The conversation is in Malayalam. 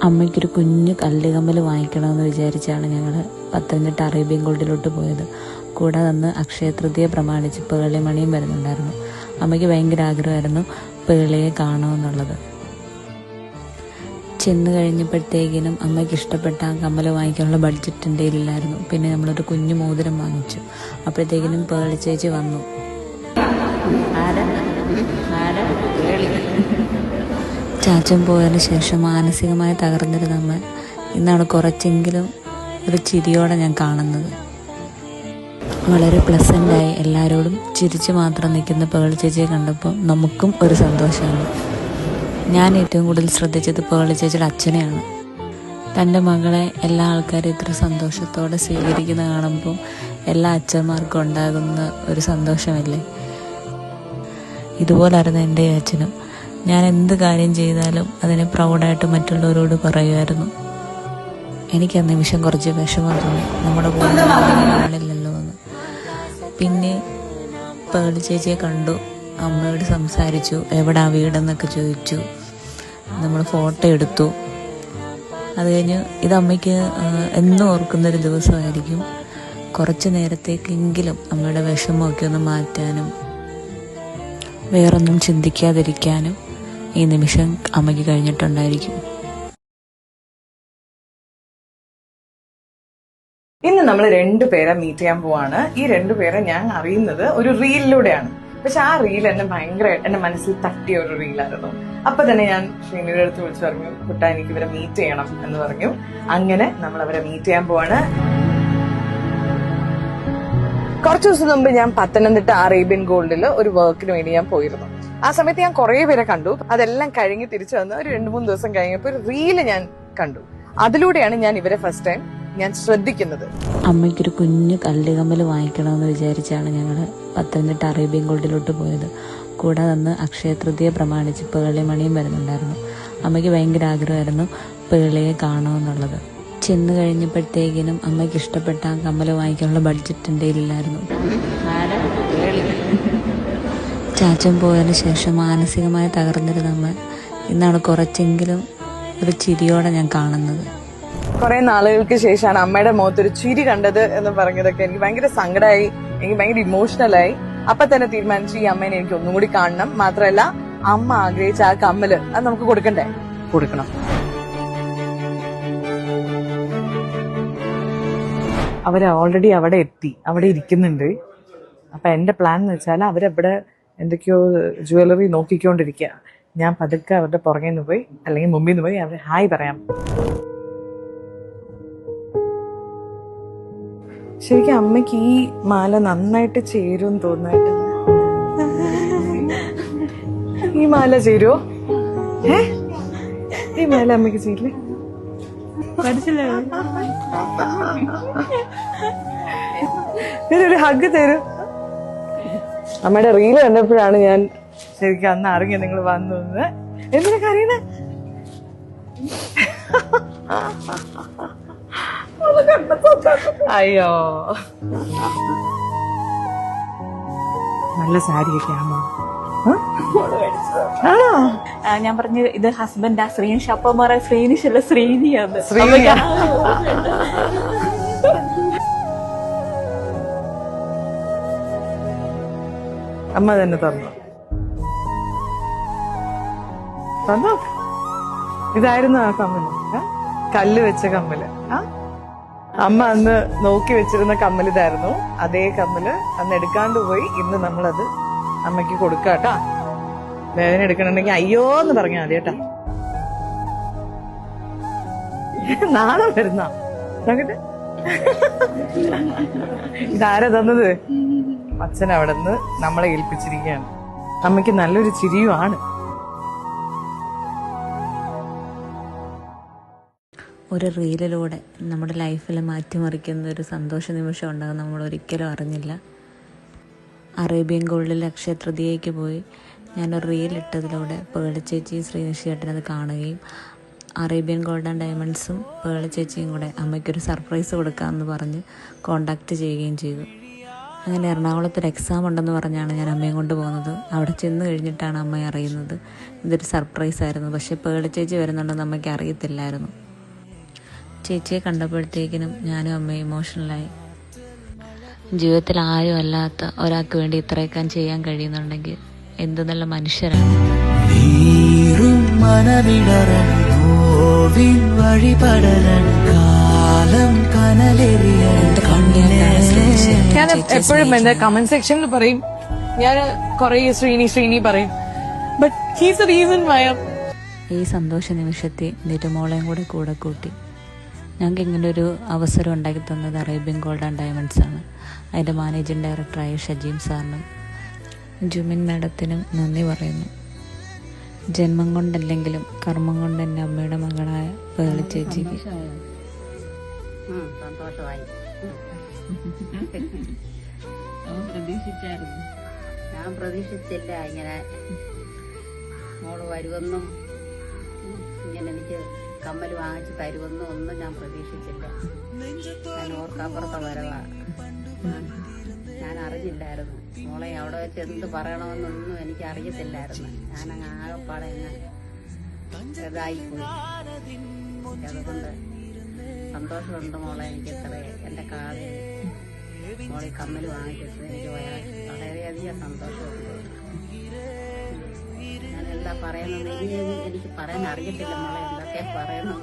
അമ്മയ്ക്കൊരു കുഞ്ഞു കല്ലുകമ്മൽ വാങ്ങിക്കണമെന്ന് വിചാരിച്ചാണ് ഞങ്ങൾ പത്തനംതിട്ട അറേബ്യൻ ഗോൾഡിലോട്ട് പോയത്. കൂടാതെ അന്ന് അക്ഷയ തൃതീയ പ്രമാണിച്ച് പേളിമണിയും വരുന്നുണ്ടായിരുന്നു. അമ്മയ്ക്ക് ഭയങ്കര ആഗ്രഹമായിരുന്നു പേളിയെ കാണുമെന്നുള്ളത്. ചെന്ന് കഴിഞ്ഞപ്പോഴത്തേക്കിനും അമ്മയ്ക്ക് ഇഷ്ടപ്പെട്ട ആ കമ്മൽ വാങ്ങിക്കാനുള്ള ബഡ്ജറ്റ് എൻ്റെ കയ്യിലില്ലായിരുന്നു. പിന്നെ നമ്മളൊരു കുഞ്ഞു മോതിരം വാങ്ങിച്ചു. അപ്പോഴത്തേക്കിനും പേളി ചേച്ചി വന്നു. ചാച്ചൻ പോയതിന് ശേഷം മാനസികമായി തകർന്നിരുന്ന അമ്മ ഇന്നാണ് കുറച്ചെങ്കിലും ഒരു ചിരിയോടെ ഞാൻ കാണുന്നത്. വളരെ പ്ലസൻ്റായി എല്ലാവരോടും ചിരിച്ച് മാത്രം നിൽക്കുന്ന പേളി ചേച്ചിയെ കണ്ടപ്പോൾ നമുക്കും ഒരു സന്തോഷമാണ്. ഞാൻ ഏറ്റവും കൂടുതൽ ശ്രദ്ധിച്ചത് പേളി ചേച്ചിയുടെ അച്ഛനെയാണ്. തൻ്റെ മകളെ എല്ലാ ആൾക്കാരും ഇത്ര സന്തോഷത്തോടെ സ്വീകരിക്കുന്ന കാണുമ്പോൾ എല്ലാ അച്ഛന്മാർക്കും ഉണ്ടാകുന്ന ഒരു സന്തോഷമല്ലേ. ഇതുപോലായിരുന്നു എൻ്റെ അച്ഛനും. ഞാൻ എന്ത് കാര്യം ചെയ്താലും അതിനെ പ്രൗഡായിട്ട് മറ്റുള്ളവരോട് പറയുമായിരുന്നു. എനിക്ക് ആ നിമിഷം കുറച്ച് വിഷമം തോന്നി, നമ്മുടെ കൂടെ ആളില്ലല്ലോ എന്ന്. പിന്നെ പേളി ചേച്ചിയെ കണ്ടു, അമ്മയോട് സംസാരിച്ചു, എവിടാ വീടെന്നൊക്കെ ചോദിച്ചു. നമ്മൾ ഫോട്ടോ എടുത്തു. അത് കഴിഞ്ഞ് ഇത് അമ്മയ്ക്ക് എന്നും ഓർക്കുന്നൊരു ദിവസമായിരിക്കും. കുറച്ച് നേരത്തേക്കെങ്കിലും അമ്മയുടെ വിഷമമൊക്കെ ഒന്ന് മാറ്റാനും വേറൊന്നും ചിന്തിക്കാതിരിക്കാനും ഈ നിമിഷം അമ്മയ്ക്ക് കഴിഞ്ഞിട്ടുണ്ടായിരിക്കും. ഇന്ന് നമ്മൾ രണ്ടുപേരെ മീറ്റ് ചെയ്യാൻ പോവാണ്. ഈ രണ്ടുപേരെ ഞാൻ അറിയുന്നത് ഒരു റീലിലൂടെയാണ്. പക്ഷെ ആ റീൽ എന്റെ മനസ്സിൽ തട്ടിയ ഒരു റീലായിരുന്നു. അപ്പൊ തന്നെ ഞാൻ ശ്രീനിയുടെ അടുത്ത് വിളിച്ചു പറഞ്ഞു, കുട്ടാ എനിക്ക് ഇവരെ മീറ്റ് ചെയ്യണം എന്ന് പറഞ്ഞു. അങ്ങനെ നമ്മൾ അവരെ മീറ്റ് ചെയ്യാൻ പോവാണ്. കുറച്ചു ദിവസം മുമ്പ് ഞാൻ പത്തനംതിട്ട അറേബ്യൻ ഗോൾഡിൽ ഒരു വർക്കിന് വേണ്ടി ഞാൻ പോയിരുന്നു. ആ സമയത്ത് ഞാൻ കുറെ പേരെ കണ്ടു. അതെല്ലാം കഴിഞ്ഞ് തിരിച്ചു വന്ന് ഒരു 2-3 ദിവസം കഴിഞ്ഞപ്പോൾ ഒരു റീല് ഞാൻ കണ്ടു. അതിലൂടെയാണ് ഞാൻ ഇവരെ ഫസ്റ്റ് ടൈം ഞാൻ ശ്രദ്ധിക്കുന്നത്. അമ്മയ്ക്കൊരു കുഞ്ഞു കല്ലുകമ്മൽ വാങ്ങിക്കണമെന്ന് വിചാരിച്ചാണ് ഞങ്ങൾ പത്തനംതിട്ട അറേബ്യൻ ഗോൾഡിലോട്ട് പോയത്. കൂടാതെ അന്ന് അക്ഷയ തൃതീയ പ്രമാണിച്ച് പേളിമണിയും വരുന്നുണ്ടായിരുന്നു. അമ്മയ്ക്ക് ഭയങ്കര ആഗ്രഹമായിരുന്നു പേളിയെ കാണുമെന്നുള്ളത്. ചെന്ന് കഴിഞ്ഞപ്പോഴത്തേക്കിനും അമ്മയ്ക്ക് ഇഷ്ടപ്പെട്ട ആ കമ്മൽ വാങ്ങിക്കാനുള്ള ബഡ്ജറ്റ് എൻ്റെ കയ്യിലില്ലായിരുന്നു. ചാച്ചൻ പോയതിന് ശേഷം മാനസികമായി തകർന്നിരുന്ന അമ്മ ഇന്നാണ് കുറച്ചെങ്കിലും ഒരു ചിരിയോടെ ഞാൻ കാണുന്നത്. കുറെ നാളുകൾക്ക് ശേഷമാണ് അമ്മയുടെ മുഖത്തൊരു ചിരി കണ്ടത് എന്ന് പറഞ്ഞതൊക്കെ എനിക്ക് ഭയങ്കര സങ്കടമായി, എനിക്ക് ഭയങ്കര ഇമോഷണലായി. അപ്പൊ തന്നെ തീരുമാനിച്ചു ഈ അമ്മേനെ എനിക്ക് ഒന്നും കൂടി കാണണം. മാത്രമല്ല അമ്മ ആഗ്രഹിച്ച ആ കമ്മല് അത് നമുക്ക് കൊടുക്കണ്ടേ, കൊടുക്കണം. അവര് ഓൾറെഡി അവിടെ എത്തി, അവിടെ ഇരിക്കുന്നുണ്ട്. അപ്പൊ എന്റെ പ്ലാൻ എന്ന് വെച്ചാൽ അവരവിടെ എന്തൊക്കെയോ ജ്വല്ലറി നോക്കിക്കൊണ്ടിരിക്കുക. ഞാൻ പതുക്കെ അവരുടെ പുറകെ നിന്ന് പോയി അല്ലെങ്കിൽ മുമ്പിൽ നിന്ന് പോയി അവരെ ഹായ് പറയാം. ശരിക്കും അമ്മയ്ക്ക് ഈ മാല നന്നായിട്ട് ചേരും തോന്നായിട്ട്. ഈ മാല ചേരുവോ? ഈ മാല അമ്മയ്ക്ക് ചേരില്ലേ? ഒരു ഹഗ് തരൂ. അമ്മയുടെ റീല് കണ്ടപ്പോഴാണ് ഞാൻ ശരിക്കും അന്ന് അറിഞ്ഞ നിങ്ങൾ വന്നു. എന്തിനൊക്കെ അറിയണേ? അയ്യോ, നല്ല സാരിയൊക്കെ ആണോ? ഞാൻ പറഞ്ഞു ഇത് ഹസ്ബൻഡാ ശ്രീനിഷ്. അപ്പം പറയാം ശ്രീനിഷ് അല്ല ശ്രീനിയാണ്. അമ്മ തന്നെ തന്നു. തന്നോ? ഇതായിരുന്നു ആ കമ്മല്, കല്ല് വെച്ച കമ്മല്. അമ്മ അന്ന് നോക്കി വെച്ചിരുന്ന കമ്മൽ ഇതായിരുന്നു. അതേ കമ്മല് അന്ന് എടുക്കാണ്ട് പോയി. ഇന്ന് നമ്മളത് അമ്മയ്ക്ക് കൊടുക്കാട്ടാ. വേദന എടുക്കണമെങ്കിൽ അയ്യോ എന്ന് പറഞ്ഞാൽ മതി കേട്ടാ. നാളെ വരുന്ന നോക്കട്ടെ. ഇതാരാ തന്നത്? അച്ഛൻ അവിടെ നിന്ന് നമ്മളെ ഏൽപ്പിച്ചിരിക്കുകയാണ്. അമ്മയ്ക്ക് നല്ലൊരു ചിരിയുമാണ്. ഒരു റീലിലൂടെ നമ്മുടെ ലൈഫിൽ മാറ്റിമറിക്കുന്ന ഒരു സന്തോഷ നിമിഷം ഉണ്ടാകും നമ്മൾ ഒരിക്കലും അറിഞ്ഞില്ല. അറേബ്യൻ ഗോൾഡിൽ അക്ഷയ തൃതീയയ്ക്ക് പോയി ഞാനൊരു റീലിട്ടതിലൂടെ പേളി ചേച്ചിയും ശ്രീനിഷ് ചേട്ടനത് കാണുകയും അറേബ്യൻ ഗോൾഡ് ആൻഡ് ഡയമണ്ട്സും പേളി ചേച്ചിയും കൂടെ അമ്മയ്ക്കൊരു സർപ്രൈസ് കൊടുക്കാമെന്ന് പറഞ്ഞ് കോണ്ടാക്ട് ചെയ്യുകയും ചെയ്തു. അങ്ങനെ എറണാകുളത്തൊരു എക്സാം ഉണ്ടെന്ന് പറഞ്ഞാണ് ഞാൻ അമ്മയും കൊണ്ട് പോകുന്നത്. അവിടെ ചെന്ന് കഴിഞ്ഞിട്ടാണ് അമ്മ അറിയുന്നത് ഇതൊരു സർപ്രൈസായിരുന്നു. പക്ഷേ പേളി ചേച്ചി വരുന്നുണ്ടെന്ന് അമ്മയ്ക്ക് അറിയത്തില്ലായിരുന്നു. ചേച്ചിയെ കണ്ടപ്പോഴത്തേക്കിനും ഞാനും അമ്മയും ഇമോഷണലായി. ജീവിതത്തിൽ ആരും അല്ലാത്ത ഒരാൾക്ക് വേണ്ടി ഇത്രയൊക്കെ ചെയ്യാൻ കഴിയുന്നുണ്ടെങ്കിൽ എന്ത് നല്ല മനുഷ്യരാണ്. ഞാൻ എപ്പോഴും എന്റെ കമന്റ് സെക്ഷനിൽ പറയും, ഞാൻ കൊറേ ശ്രീനി പറയും, but he's the reason why. ഈ സന്തോഷ നിമിഷത്തെ നിരുമോളയും കൂടെ കൂട്ടി ഞങ്ങൾക്ക് ഇങ്ങനൊരു അവസരം ഉണ്ടാക്കി തന്നത് അറേബ്യൻ ഗോൾഡ് ആൻഡ് ഡയമണ്ട്സ് ആണ്. അതിൻ്റെ മാനേജിംഗ് ഡയറക്ടറായ ഷജീം സാറിനും ജുമിൻ മാഡത്തിനും നന്ദി പറയുന്നു. ജന്മം കൊണ്ടല്ലെങ്കിലും കർമ്മം കൊണ്ട് എൻ്റെ അമ്മയുടെ മകളായ പേളി ചേച്ചിക്ക് സന്തോഷമായി. ഞാൻ പ്രതീക്ഷിച്ചില്ല ഇങ്ങനെ മോള് വരുമെന്നും ഇങ്ങനെ എനിക്ക് കമ്മൽ വാങ്ങിച്ച് തരുമെന്നും ഒന്നും ഞാൻ പ്രതീക്ഷിച്ചില്ല. ഞാൻ ഓർക്കാപ്പുറത്തെ വരവാ. ഞാൻ അറിഞ്ഞില്ലായിരുന്നു മോളെ അവിടെ വെച്ച് എന്ത് പറയണമെന്നൊന്നും എനിക്ക് അറിയത്തില്ലായിരുന്നു. ഞാനങ്ങ് ആകെപ്പാടെ ഇതായിപ്പോയി. അതുകൊണ്ട് സന്തോഷമുണ്ട് മോളെ. എനിക്ക് ഇത്ര എൻ്റെ കാതിൽ മോളെ കമ്മൽ വാങ്ങിച്ചിട്ട് എനിക്ക് വളരെയധികം സന്തോഷമുണ്ട്. ഞാൻ എന്താ പറയുന്നത് എനിക്ക് പറയാൻ അറിയത്തില്ല മോളെ, എന്തൊക്കെ പറയണം.